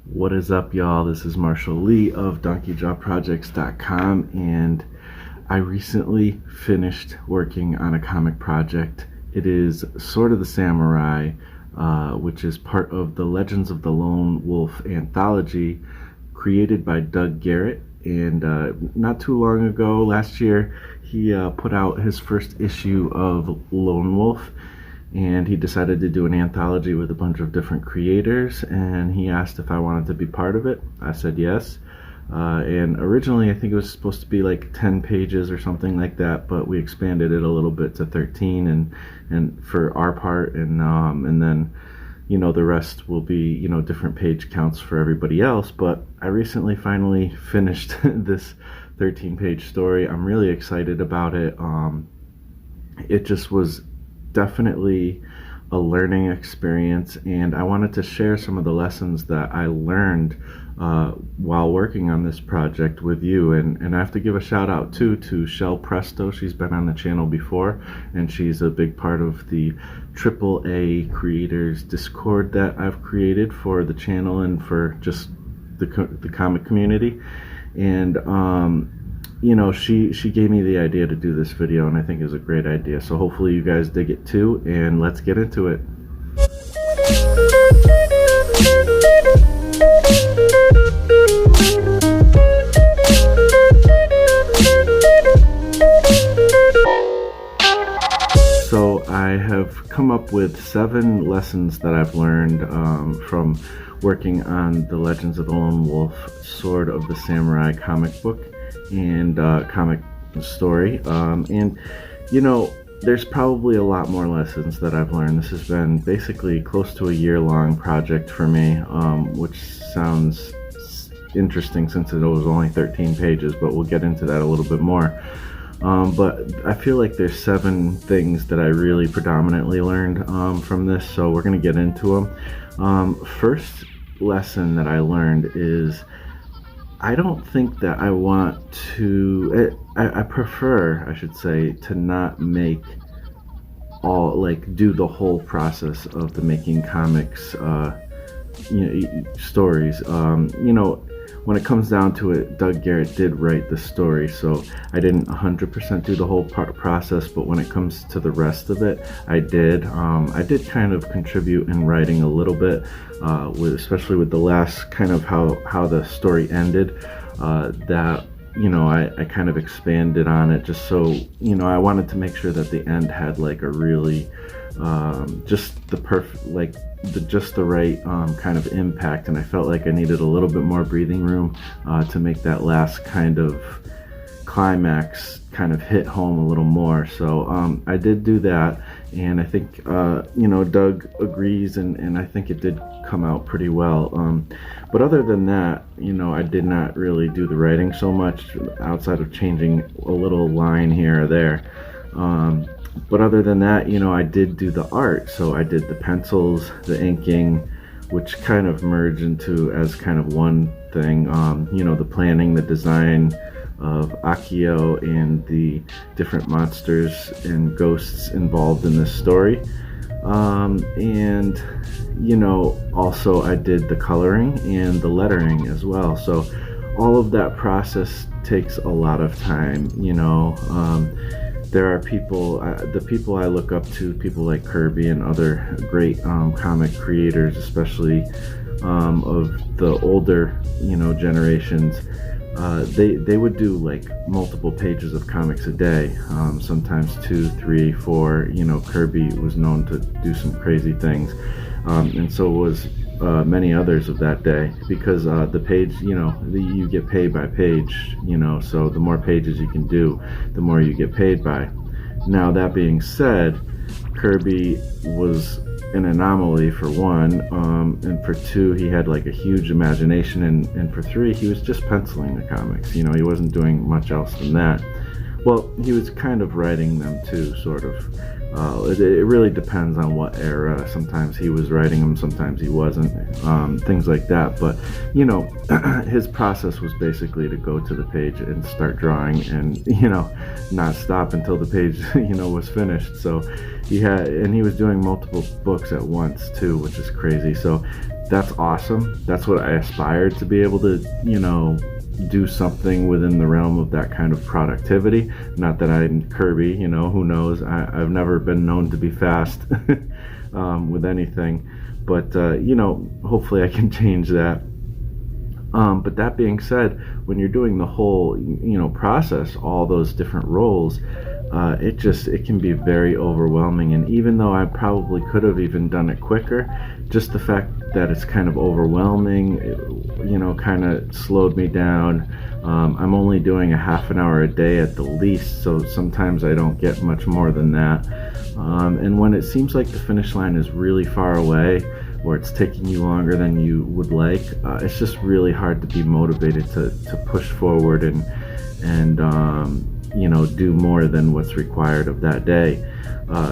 What is up, y'all? This is Marshall Lee of DonkeyJawProjects.com, and I recently finished working on a comic project. It is Sword of the Samurai, which is part of the Legends of the Lone Wolf Anthology, created by Dug Garrett. And not too long ago, last year, he put out his first issue of Lone Wolf, and he decided to do an anthology with a bunch of different creators, and he asked if I wanted to be part of it. I said yes. And originally I think it was supposed to be like 10 pages or something like that, but we expanded it a little bit to 13 and for our part, and then the rest will be different page counts for everybody else. But I recently finally finished this 13-page story. I'm really excited about it. It just was definitely a learning experience, and I wanted to share some of the lessons that I learned while working on this project with you. And I have to give a shout out too to Shell Presto. She's been on the channel before, and she's a big part of the AAA creators Discord that I've created for the channel and for just the comic community. And she gave me the idea to do this video, and I think it was a great idea. So hopefully you guys dig it too, and let's get into it. So I have come up with 7 lessons that I've learned from working on the Legends of the Lone Wolf Sword of the Samurai comic book and comic story. There's probably a lot more lessons that I've learned. This has been basically close to a year-long project for me, which sounds interesting since it was only 13 pages, but we'll get into that a little bit more. But I feel like there's 7 things that I really predominantly learned from this, so we're going to get into them. First lesson that I learned is I don't think that I want to, I prefer, I should say, to not make do the whole process of the making comics, stories. When it comes down to it, Dug Garrett did write the story, so I didn't 100% do the whole process, but when it comes to the rest of it, I did. I did kind of contribute in writing a little bit, especially with the last kind of how the story ended, that I kind of expanded on it just so, I wanted to make sure that the end had like a really, just the perfect, just the right kind of impact, and I felt like I needed a little bit more breathing room to make that last kind of climax kind of hit home a little more. So I did do that, and I think Doug agrees, and I think it did come out pretty well. But other than that, I did not really do the writing so much outside of changing a little line here or there. But other than that, I did do the art. So I did the pencils, the inking, which kind of merged into as kind of one thing. The planning, the design of Akio and the different monsters and ghosts involved in this story. Also I did the coloring and the lettering as well. So all of that process takes a lot of time, There are people, the people I look up to, people like Kirby and other great comic creators, especially of the older, generations. They would do like multiple pages of comics a day, sometimes 2, 3, 4. Kirby was known to do some crazy things, and so was many others of that day, because the page, you get paid by page, so the more pages you can do, the more you get paid by. Now, that being said, Kirby was an anomaly for one, and for 2, he had like a huge imagination, and for 3, he was just penciling the comics. He wasn't doing much else than that. Well, he was kind of writing them too, sort of. It really depends on what era. Sometimes he was writing them, sometimes he wasn't, things like that. But his process was basically to go to the page and start drawing, and not stop until the page was finished. So he was doing multiple books at once too, which is crazy. So that's awesome. That's what I aspired to be able to, do something within the realm of that kind of productivity. Not that I'm Kirby, who knows? I've never been known to be fast with anything, but hopefully I can change that. But that being said, when you're doing the whole, process, all those different roles, it can be very overwhelming. And even though I probably could have even done it quicker, just the fact that it's kind of overwhelming, kind of slowed me down. I'm only doing a half an hour a day at the least, so sometimes I don't get much more than that. And when it seems like the finish line is really far away, or it's taking you longer than you would like, it's just really hard to be motivated to push forward and do more than what's required of that day.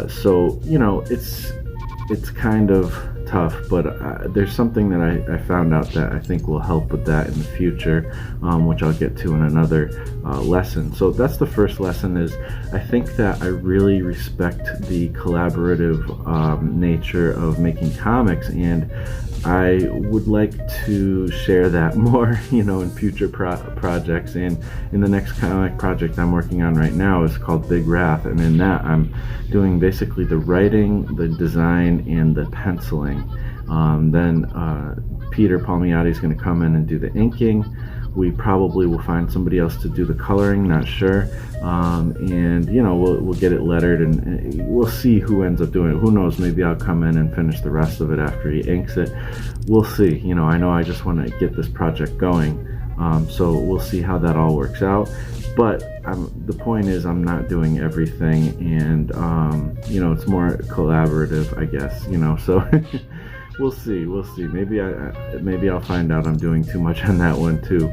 So it's kind of tough, but there's something that I found out that I think will help with that in the future, which I'll get to in another lesson. So that's the first lesson. Is I think that I really respect the collaborative nature of making comics, and I would like to share that more, in future projects. And in the next comic project I'm working on right now is called Big Wrath, and in that I'm doing basically the writing, the design, and the penciling. Then Peter Palmiotti is going to come in and do the inking. We probably will find somebody else to do the coloring, not sure. And we'll get it lettered, and we'll see who ends up doing it. Who knows, maybe I'll come in and finish the rest of it after he inks it. We'll see. I know I just want to get this project going, so we'll see how that all works out. But the point is, I'm not doing everything, and it's more collaborative, I guess. So we'll see. Maybe I'll find out I'm doing too much on that one too.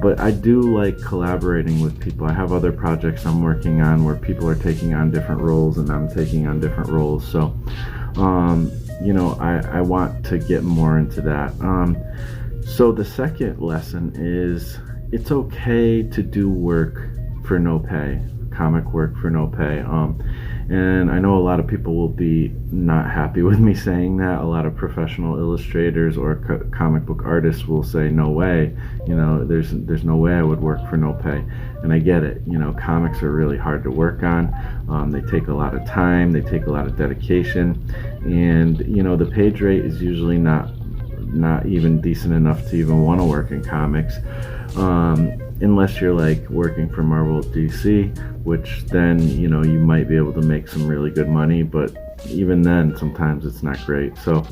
But I do like collaborating with people. I have other projects I'm working on where people are taking on different roles and I'm taking on different roles. So I want to get more into that. So the second lesson is, it's okay to do work for no pay, comic work for no pay. And I know a lot of people will be not happy with me saying that. A lot of professional illustrators or comic book artists will say, no way, there's no way I would work for no pay. And I get it. Comics are really hard to work on. They take a lot of time, they take a lot of dedication, and the page rate is usually not even decent enough to even want to work in comics, unless you're like working for Marvel, DC, which then you might be able to make some really good money, but even then sometimes it's not great. So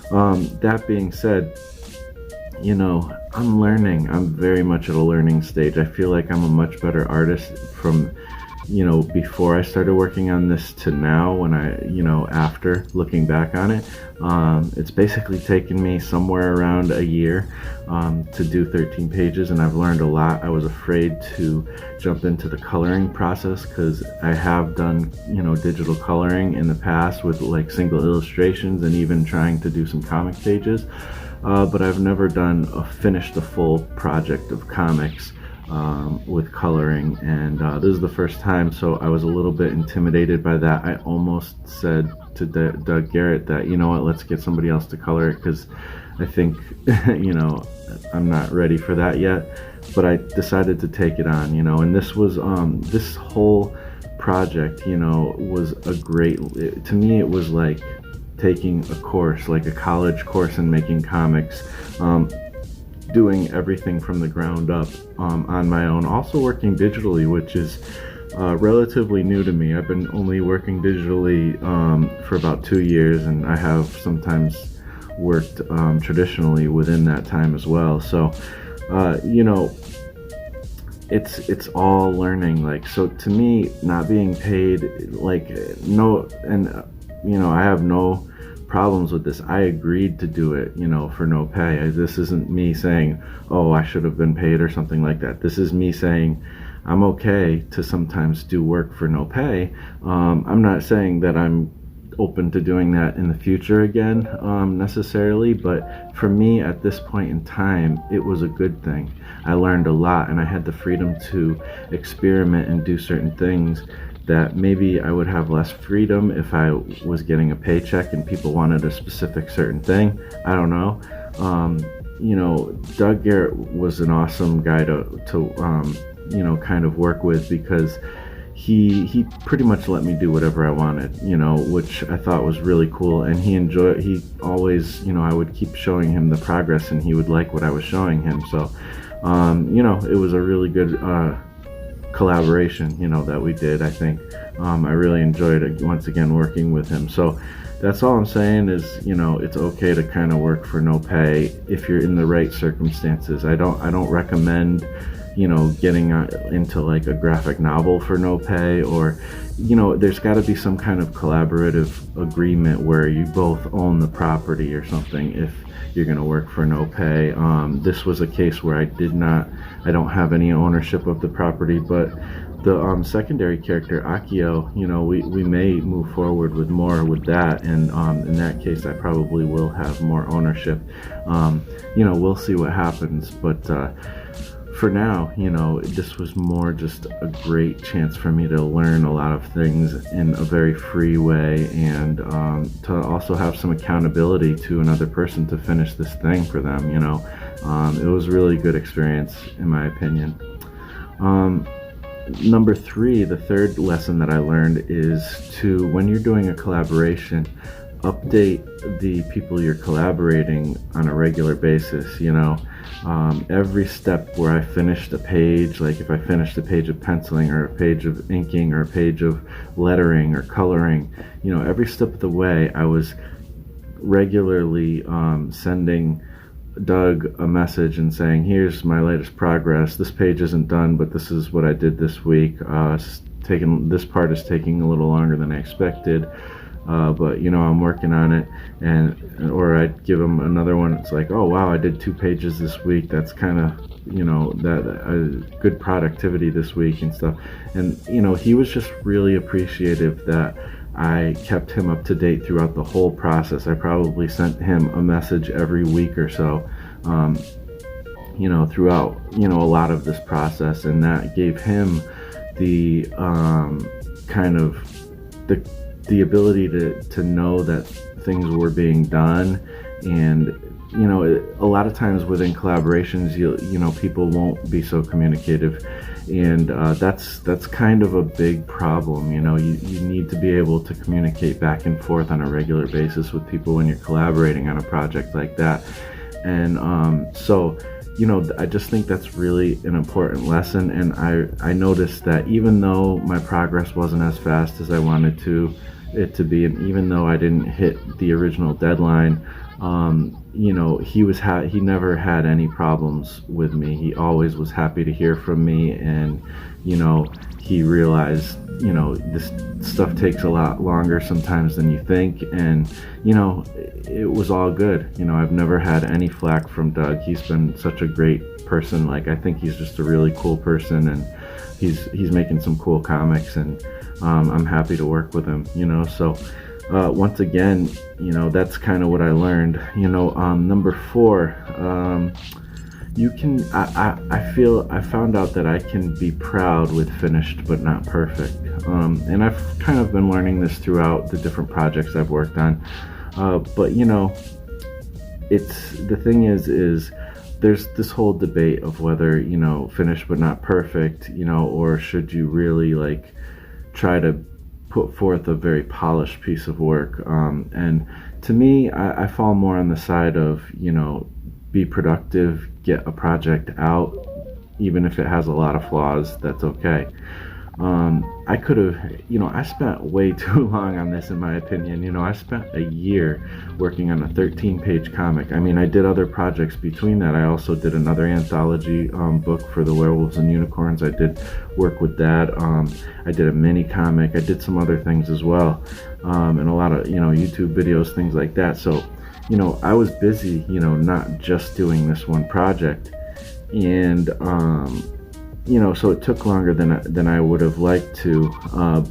that being said, I'm learning. I'm very much at a learning stage. I feel like I'm a much better artist from before I started working on this to now, when after looking back on it. It's basically taken me somewhere around a year to do 13 pages, and I've learned a lot. I was afraid to jump into the coloring process because I have done digital coloring in the past with like single illustrations and even trying to do some comic pages, but I've never finished a full project of comics with coloring, and this is the first time, so I was a little bit intimidated by that. I almost said to Dug Garrett that, let's get somebody else to color it, because I think I'm not ready for that yet. But I decided to take it on, and this was this whole project was to me it was like taking a course, like a college course in making comics, doing everything from the ground up on my own. Also working digitally, which is relatively new to me. I've been only working digitally for about 2 years, and I have sometimes worked traditionally within that time as well. So it's all learning. Like, so to me, not being paid, I have no problems with this. I agreed to do it, for no pay. This isn't me saying, oh, I should have been paid or something like that. This is me saying I'm okay to sometimes do work for no pay. I'm not saying that I'm open to doing that in the future again, necessarily, but for me at this point in time, it was a good thing. I learned a lot, and I had the freedom to experiment and do certain things that maybe I would have less freedom if I was getting a paycheck and people wanted a specific certain thing. I don't know. Dug Garrett was an awesome guy to kind of work with, because he pretty much let me do whatever I wanted, which I thought was really cool. And he always, I would keep showing him the progress, and he would like what I was showing him. So, it was a really good collaboration, that we did. I think I really enjoyed it, once again, working with him. So that's all I'm saying is, it's okay to kind of work for no pay if you're in the right circumstances. I don't recommend getting into like a graphic novel for no pay, or there's got to be some kind of collaborative agreement where you both own the property or something if you're going to work for no pay. This was a case where I don't have any ownership of the property, but the secondary character Akio, we may move forward with more with that, and in that case I probably will have more ownership. We'll see what happens, but for now, this was more just a great chance for me to learn a lot of things in a very free way, and to also have some accountability to another person to finish this thing for them. It was a really good experience, in my opinion. Number 3, the third lesson that I learned is to, when you're doing a collaboration, update the people you're collaborating on a regular basis. Every step where I finished a page, like if I finished a page of penciling or a page of inking or a page of lettering or coloring, every step of the way I was regularly sending Doug a message and saying, here's my latest progress. This page isn't done, but this is what I did this week. This part is taking a little longer than I expected. But I'm working on it, or I'd give him another one. It's like, oh wow, I did 2 pages this week. That's kind of, that good productivity this week and stuff. And he was just really appreciative that I kept him up to date throughout the whole process. I probably sent him a message every week or so, throughout a lot of this process, and that gave him the kind of the ability to know that things were being done. And a lot of times within collaborations, people won't be so communicative, and that's kind of a big problem. You need to be able to communicate back and forth on a regular basis with people when you're collaborating on a project like that. And so I just think that's really an important lesson. And I noticed that even though my progress wasn't as fast as I wanted it to be, and even though I didn't hit the original deadline, he never had any problems with me. He always was happy to hear from me, and he realized this stuff takes a lot longer sometimes than you think, and it was all good. I've never had any flack from Doug. He's been such a great person. Like, I think he's just a really cool person, and he's making some cool comics, and I'm happy to work with him. So once again, that's kind of what I learned. Number 4, I found out that I can be proud with finished but not perfect. And I've kind of been learning this throughout the different projects I've worked on. But the thing is there's this whole debate of whether, finished but not perfect, or should you really try to put forth a very polished piece of work. And to me, I fall more on the side of, be productive, get a project out, even if it has a lot of flaws. That's okay. I could have, I spent way too long on this, in my opinion. I spent a year working on a 13-page comic. I mean, I did other projects between that. I also did another anthology book for the Werewolves and Unicorns. I did work with that. I did a mini comic. I did some other things as well, and a lot of, YouTube videos, things like that. So, I was busy, not just doing this one project. And, so it took longer than I would have liked to,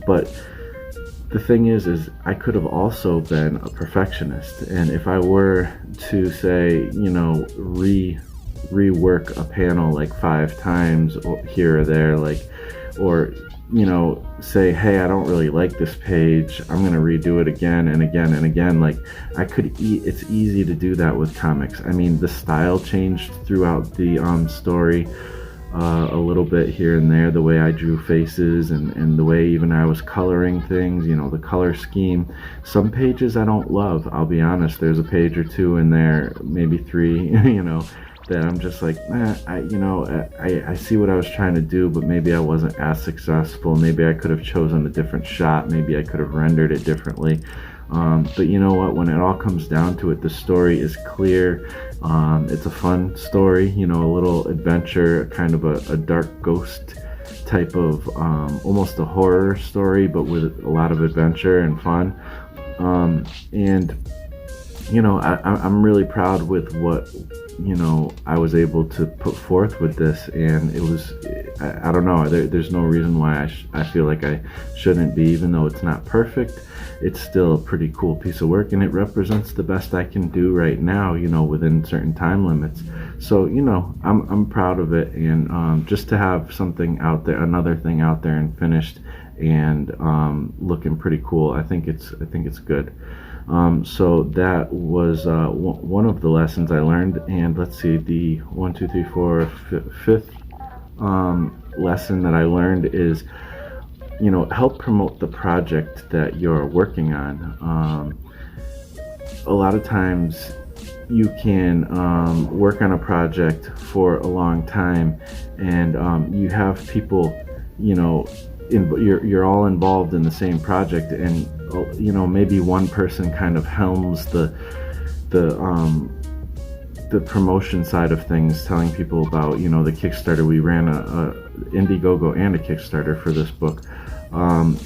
but the thing is I could have also been a perfectionist, and if I were to say, rework a panel 5 times here or there, or say, hey, I don't really like this page, I'm going to redo it again and again and again. Like, it's easy to do that with comics. I mean, the style changed throughout the story a little bit here and there, the way I drew faces and the way even I was coloring things, the color scheme. Some pages I don't love, I'll be honest. There's a page or two in there, maybe three, that I'm just like, I see what I was trying to do, but maybe I wasn't as successful. Maybe I could have chosen a different shot. Maybe I could have rendered it differently. But you know what? When it all comes down to it, the story is clear. It's a fun story, a little adventure, kind of a dark ghost type of, almost a horror story, but with a lot of adventure and fun. I'm really proud with what I was able to put forth with this, and it was, I don't know, there's no reason why I feel like I shouldn't be. Even though it's not perfect, it's still a pretty cool piece of work, and it represents the best I can do right now, within certain time limits. So I'm proud of it, and just to have something out there, another thing out there and finished and looking pretty cool, I think it's good. So that was one of the lessons I learned, and let's see, the fifth lesson that I learned is, help promote the project that you're working on. A lot of times you can work on a project for a long time, and you have people, you're all involved in the same project, and maybe one person kind of helms the promotion side of things, telling people about the Kickstarter. We ran a Indiegogo and a Kickstarter for this book,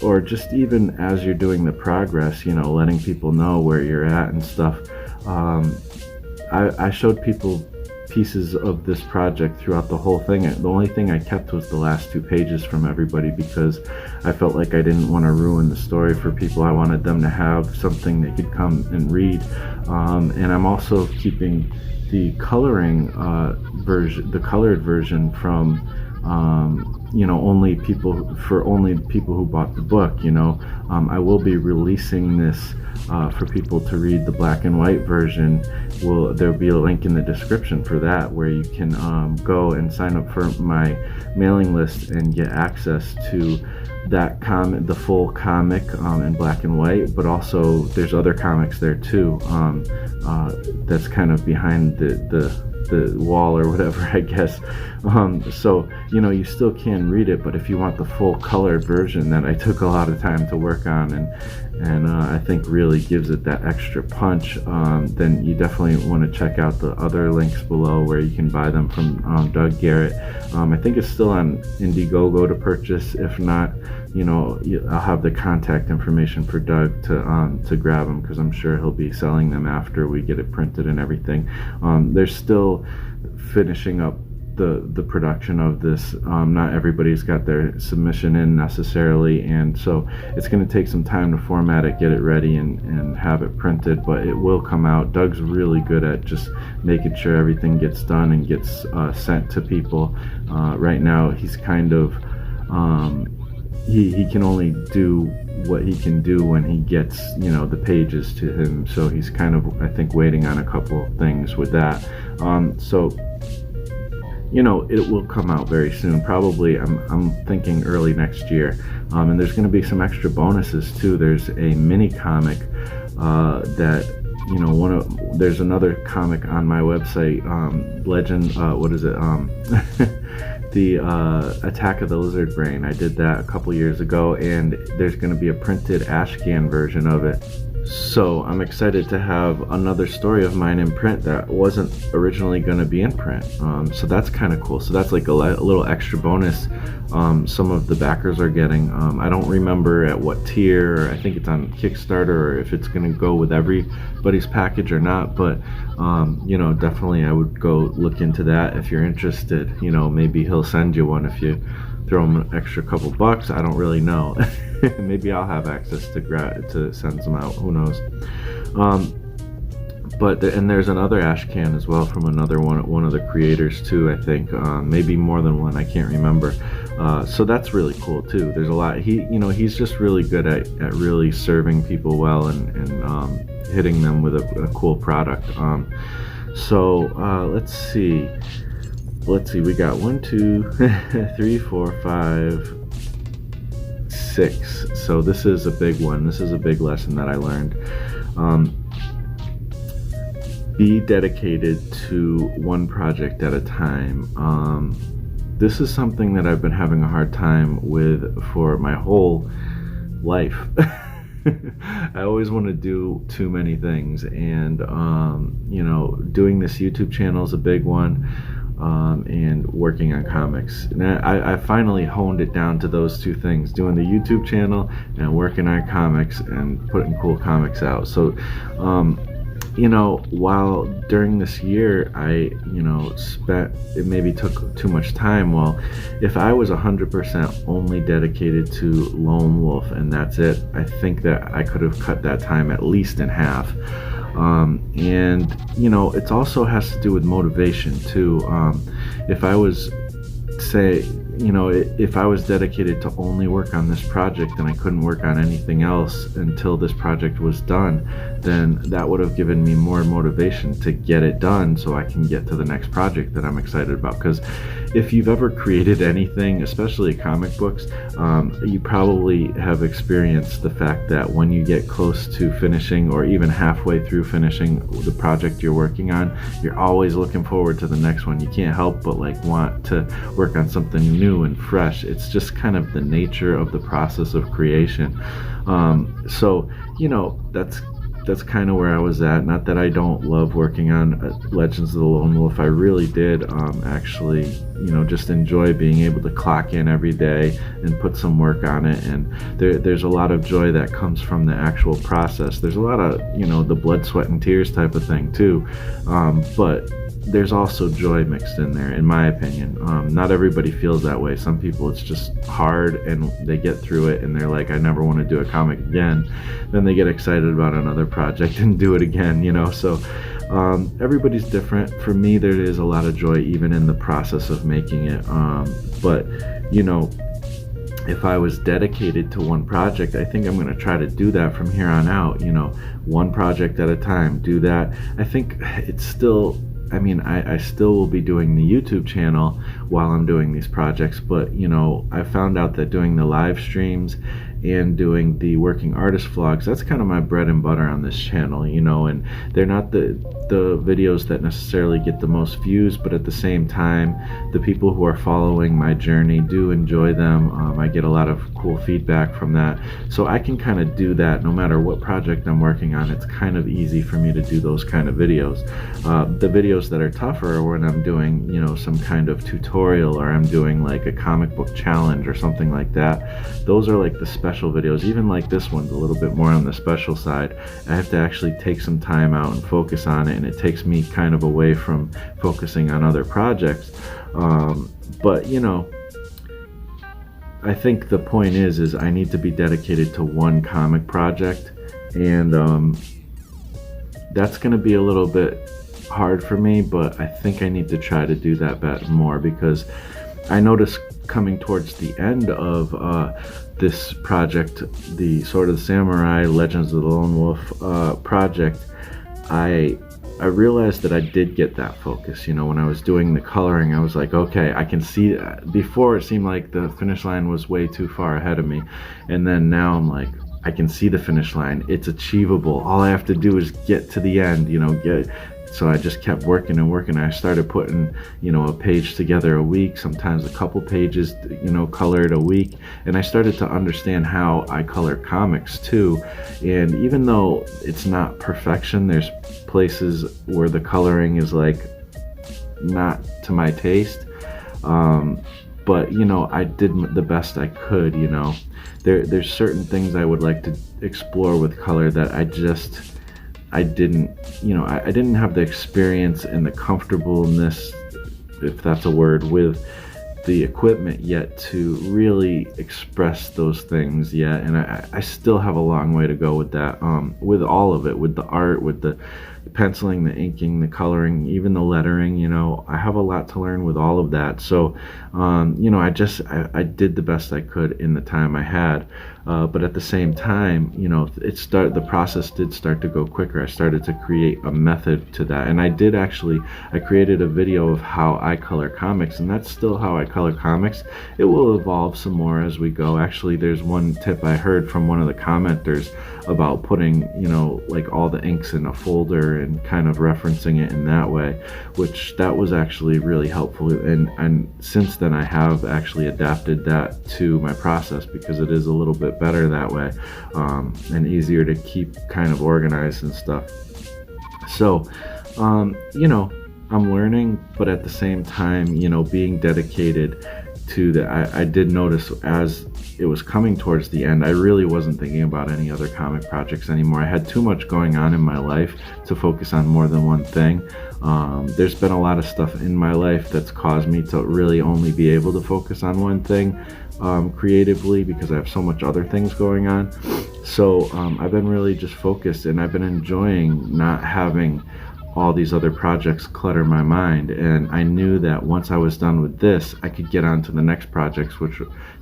or just even as you're doing the progress, letting people know where you're at and stuff. I showed people pieces of this project throughout the whole thing. The only thing I kept was the last 2 pages from everybody, because I felt like I didn't want to ruin the story for people. I wanted them to have something they could come and read. And I'm also keeping the coloring version, the colored version, from only people who bought the book. I will be releasing this for people to read the black and white version. There'll be a link in the description for that, where you can go and sign up for my mailing list and get access to that comic, the full comic in black and white. But also there's other comics there too, that's kind of behind the wall or whatever, I guess. So you still can read it, but if you want the full colored version that I took a lot of time to work on, and I think really gives it that extra punch, then you definitely want to check out the other links below, where you can buy them from Dug Garrett. I think it's still on Indiegogo to purchase. If not, I'll have the contact information for Doug to grab them, because I'm sure he'll be selling them after we get it printed and everything. They're still finishing up the production of this. Not everybody's got their submission in necessarily, and so it's going to take some time to format it, get it ready, and have it printed, but it will come out. Doug's really good at just making sure everything gets done and gets sent to people. Right now he's kind of he can only do what he can do when he gets the pages to him, so he's kind of, I think, waiting on a couple things with that. So it will come out very soon. Probably, I'm thinking early next year. And there's going to be some extra bonuses too. There's a mini comic that there's another comic on my website, Legend. What is it? The Attack of the Lizard Brain. I did that a couple years ago, and there's going to be a printed Ashcan version of it. So I'm excited to have another story of mine in print that wasn't originally going to be in print. So that's kind of cool. So that's like a little extra bonus some of the backers are getting. I don't remember at what tier. I think it's on Kickstarter, or if it's going to go with everybody's package or not. But definitely I would go look into that if you're interested. Maybe he'll send you one if you throw him an extra couple bucks. I don't really know. Maybe I'll have access to send some out. Who knows? but and there's another ash can as well from another one of the creators too, I think, maybe more than one, I can't remember. So that's really cool too. There's a lot. He's just really good at really serving people well and hitting them with a cool product. So let's see, we got 1, 2, 3, 4, 5, 6. So this is a big one. This is a big lesson that I learned. Be dedicated to one project at a time. This is something that I've been having a hard time with for my whole life. I always want to do too many things, and doing this YouTube channel is a big one, and working on comics. And I finally honed it down to those two things: doing the YouTube channel and working on comics and putting cool comics out. So while during this year I it maybe took too much time. Well, if I was 100% only dedicated to Lone Wolf and that's it, I think that I could have cut that time at least in half. And it also has to do with motivation too. If I was if I was dedicated to only work on this project and I couldn't work on anything else until this project was done, then that would have given me more motivation to get it done so I can get to the next project that I'm excited about. Because if you've ever created anything, especially comic books, you probably have experienced the fact that when you get close to finishing or even halfway through finishing the project you're working on, you're always looking forward to the next one. You can't help but want to work on something new and fresh. It's just kind of the nature of the process of creation. So that's kind of where I was at. Not that I don't love working on Legends of the Lone Wolf. I really did actually just enjoy being able to clock in every day and put some work on it, and there's a lot of joy that comes from the actual process. There's a lot of the blood, sweat, and tears type of thing too, but there's also joy mixed in there, in my opinion. Not everybody feels that way. Some people, it's just hard and they get through it and they're like, I never want to do a comic again. Then they get excited about another project and do it again, so everybody's different. For me, there is a lot of joy even in the process of making it, but if I was dedicated to one project, I think I'm going to try to do that from here on out. One project at a time, do that. I think it's still, I still will be doing the YouTube channel while I'm doing these projects, but I found out that doing the live streams and doing the working artist vlogs, that's kind of my bread and butter on this channel, and they're not the videos that necessarily get the most views, but at the same time, the people who are following my journey do enjoy them. I get a lot of cool feedback from that, so I can kind of do that no matter what project I'm working on. It's kind of easy for me to do those kind of videos. The videos that are tougher are when I'm doing some kind of tutorial, or I'm doing like a comic book challenge or something like that. Those are like the special videos. Even like this one's a little bit more on the special side. I have to actually take some time out and focus on it, and it takes me kind of away from focusing on other projects. But I think the point is I need to be dedicated to one comic project, and that's going to be a little bit hard for me, but I think I need to try to do that better more, because I noticed coming towards the end of this project, the Sword of the Samurai Legends of the Lone Wolf project, I realized that I did get that focus. When I was doing the coloring, I was like, okay, I can see. Before, it seemed like the finish line was way too far ahead of me, and then now I'm like, I can see the finish line. It's achievable. All I have to do is get to the end, So I just kept working and working. I started putting, a page together a week, sometimes a couple pages, colored a week. And I started to understand how I color comics too. And even though it's not perfection, there's places where the coloring is like not to my taste. But, I did the best I could, There's certain things I would like to explore with color that I didn't I didn't have the experience and the comfortableness, if that's a word, with the equipment yet to really express those things yet. And I still have a long way to go with that, with all of it, with the art, with the penciling, the inking, the coloring, even the lettering. I have a lot to learn with all of that. So I did the best I could in the time I had, but at the same time, the process did start to go quicker. I started to create a method to that, and I created a video of how I color comics, and that's still how I color comics. It will evolve some more as we go. Actually, there's one tip I heard from one of the commenters about putting like all the inks in a folder and kind of referencing it in that way, which that was actually really helpful. And since then I have actually adapted that to my process, because it is a little bit better that way, and easier to keep kind of organized and stuff. So I'm learning, but at the same time, being dedicated to that. I did notice as it was coming towards the end, I really wasn't thinking about any other comic projects anymore. I had too much going on in my life to focus on more than one thing. There's been a lot of stuff in my life that's caused me to really only be able to focus on one thing creatively, because I have so much other things going on. So I've been really just focused, and I've been enjoying not having all these other projects clutter my mind. And I knew that once I was done with this, I could get on to the next projects,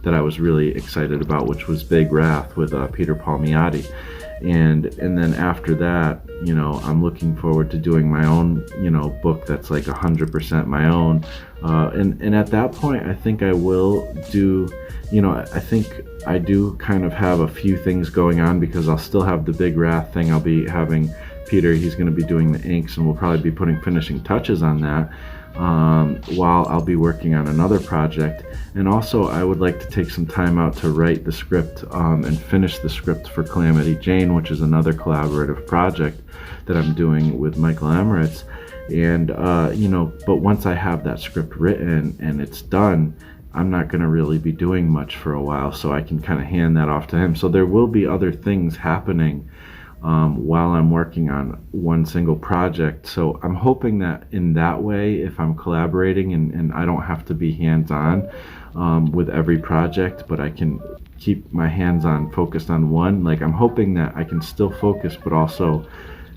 that I was really excited about, which was Big Wrath with Peter Palmiotti. And then after that, I'm looking forward to doing my own, book that's like 100% my own. And at that point, I think I will do, I think I do kind of have a few things going on, because I'll still have the Big Wrath thing. I'll be having Peter, he's going to be doing the inks, and we'll probably be putting finishing touches on that, while I'll be working on another project. And also, I would like to take some time out to write the script and finish the script for Calamity Jane, which is another collaborative project that I'm doing with Michael Emmerich. And but once I have that script written and it's done, I'm not going to really be doing much for a while, so I can kind of hand that off to him. So there will be other things happening while I'm working on one single project. So I'm hoping that in that way, if I'm collaborating and I don't have to be hands-on with every project, but I can keep my hands-on focused on one, like I'm hoping that I can still focus but also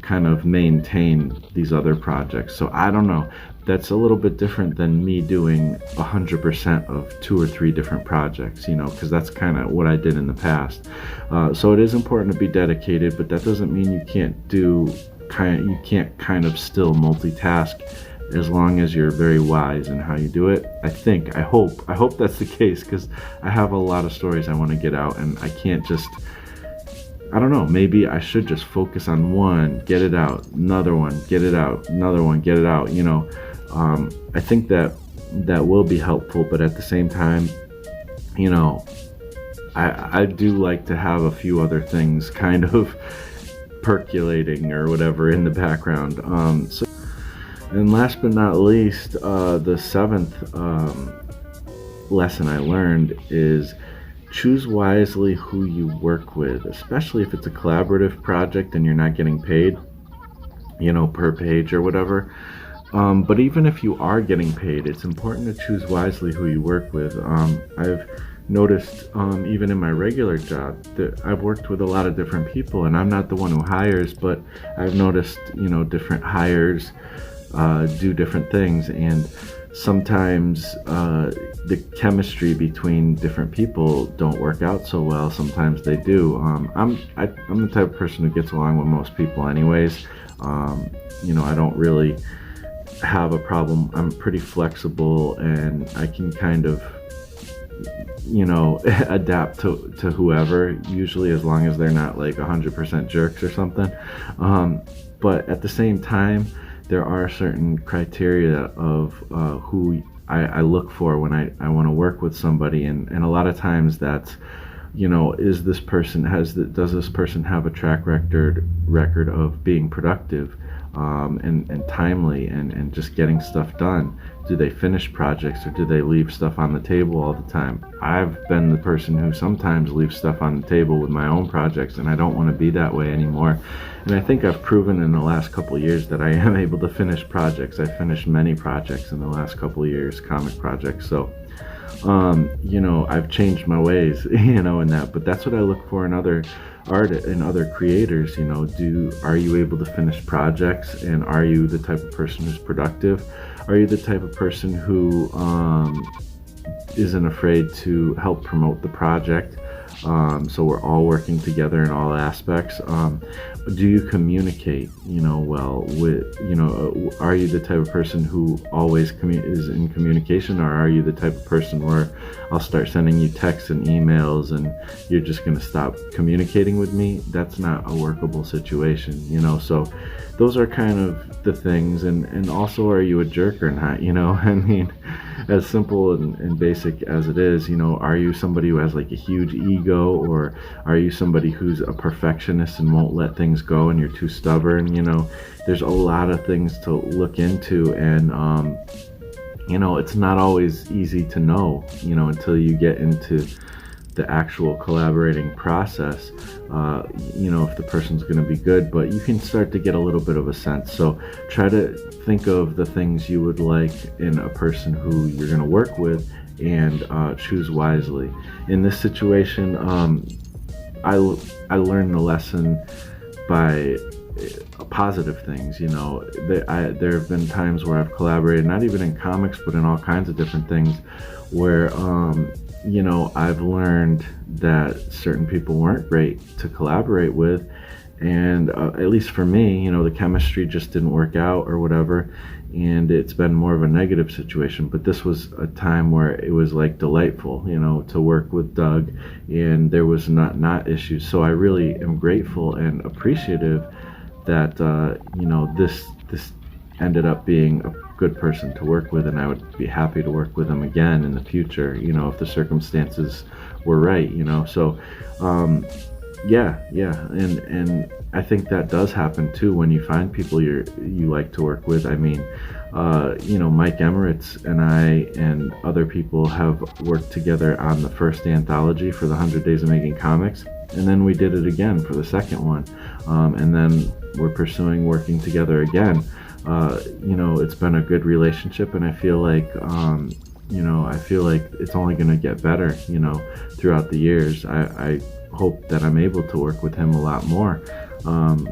kind of maintain these other projects. So I don't know. That's a little bit different than me doing 100% of 2 or 3 different projects, because that's kind of what I did in the past. So it is important to be dedicated, but that doesn't mean you can't kind of still multitask, as long as you're very wise in how you do it. I hope that's the case, because I have a lot of stories I want to get out, and I can't just, I don't know, maybe I should just focus on one, get it out, another one, get it out, another one, get it out, I think that will be helpful, but at the same time, I do like to have a few other things kind of percolating or whatever in the background. And last but not least, the 7th lesson I learned is choose wisely who you work with, especially if it's a collaborative project and you're not getting paid, per page or whatever. But even if you are getting paid, it's important to choose wisely who you work with. I've noticed, even in my regular job, that I've worked with a lot of different people, and I'm not the one who hires, but I've noticed, different hires do different things, and sometimes the chemistry between different people don't work out so well. Sometimes they do. I'm the type of person who gets along with most people anyways. I don't really have a problem. I'm pretty flexible, and I can kind of adapt to whoever, usually, as long as they're not like 100% jerks or something. But at the same time, there are certain criteria of who I look for when I want to work with somebody, and a lot of times that's, does this person have a track record of being productive and timely and just getting stuff done? Do they finish projects, or do they leave stuff on the table all the time? I've been the person who sometimes leaves stuff on the table with my own projects, and I don't want to be that way anymore. And I think I've proven in the last couple of years that I am able to finish projects. I finished many projects in the last couple of years, comic projects. So, I've changed my ways, in that. But that's what I look for in other other creators. Are you able to finish projects, and are you the type of person who's productive? Are you the type of person who isn't afraid to help promote the project? So we're all working together in all aspects. Do you communicate, well with, are you the type of person who always is in communication, or are you the type of person where I'll start sending you texts and emails and you're just going to stop communicating with me? That's not a workable situation, so those are kind of the things. And also, are you a jerk or not? I mean, as simple and basic as it is, are you somebody who has like a huge ego, or are you somebody who's a perfectionist and won't let things go and you're too stubborn? There's a lot of things to look into, and it's not always easy to know, until you get into the actual collaborating process, if the person's going to be good, but you can start to get a little bit of a sense. So try to think of the things you would like in a person who you're going to work with, and choose wisely. In this situation, I learned the lesson by positive things. There have been times where I've collaborated, not even in comics, but in all kinds of different things, where I've learned that certain people weren't great to collaborate with, and at least for me, the chemistry just didn't work out or whatever, and it's been more of a negative situation. But this was a time where it was like delightful, to work with Doug, and there was not issues. So I really am grateful and appreciative that this ended up being a good person to work with, and I would be happy to work with him again in the future, if the circumstances were right, so yeah, and I think that does happen too when you find people you like to work with. I mean, Mike Emmerich and I and other people have worked together on the first anthology for the 100 Days of Making Comics, and then we did it again for the second one, and then we're pursuing working together again. It's been a good relationship, and I feel like it's only going to get better, throughout the years. I hope that I'm able to work with him a lot more, and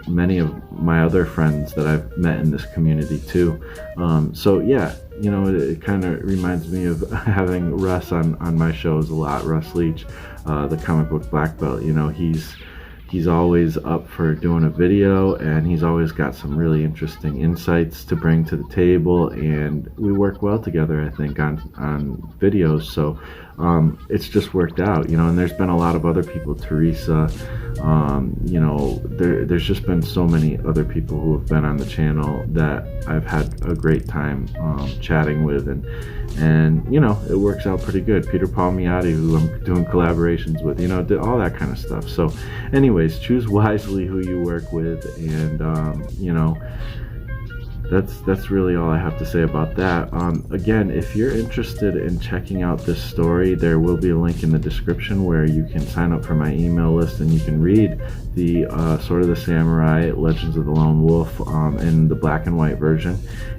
many of my other friends that I've met in this community too. So yeah, it kind of reminds me of having Russ on my shows a lot. Russ Leach, the comic book black belt. He's always up for doing a video, and he's always got some really interesting insights to bring to the table, and we work well together, I think, on videos. So it's just worked out, and there's been a lot of other people, Teresa, there's just been so many other people who have been on the channel that I've had a great time chatting with, and it works out pretty good. Peter Palmiotti, who I'm doing collaborations with, all that kind of stuff. So anyways, choose wisely who you work with, and that's really all I have to say about that. Again, if you're interested in checking out this story, there will be a link in the description where you can sign up for my email list, and you can read the Sword of the Samurai, Legends of the Lone Wolf, in the black and white version.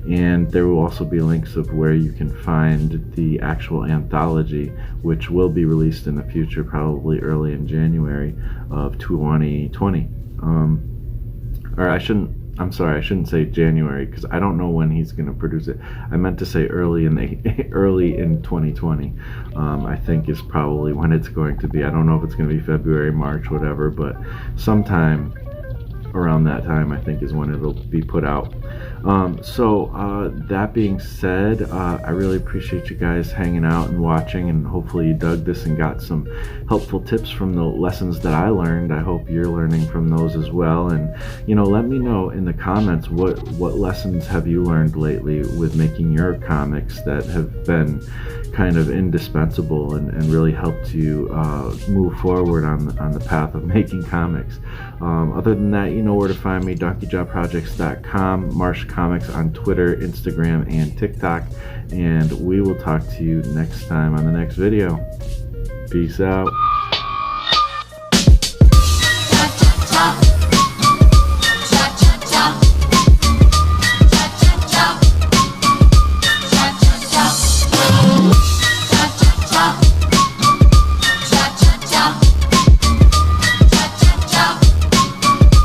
And there will also be links of where you can find the actual anthology, which will be released in the future, probably early in January of 2020. I'm sorry, I shouldn't say January, because I don't know when he's going to produce it. I meant to say early in 2020. I think is probably when it's going to be. I don't know if it's going to be February, March, whatever, but sometime around that time, I think, is when it'll be put out. So that being said, I really appreciate you guys hanging out and watching, and hopefully you dug this and got some helpful tips from the lessons that I learned. I hope you're learning from those as well, and let me know in the comments what lessons have you learned lately with making your comics that have been kind of indispensable and really helped you move forward on the path of making comics. Other than that, you know where to find me, donkeyjawprojects.com, Marsh Comics on Twitter, Instagram, and TikTok, and we will talk to you next time on the next video. Peace out.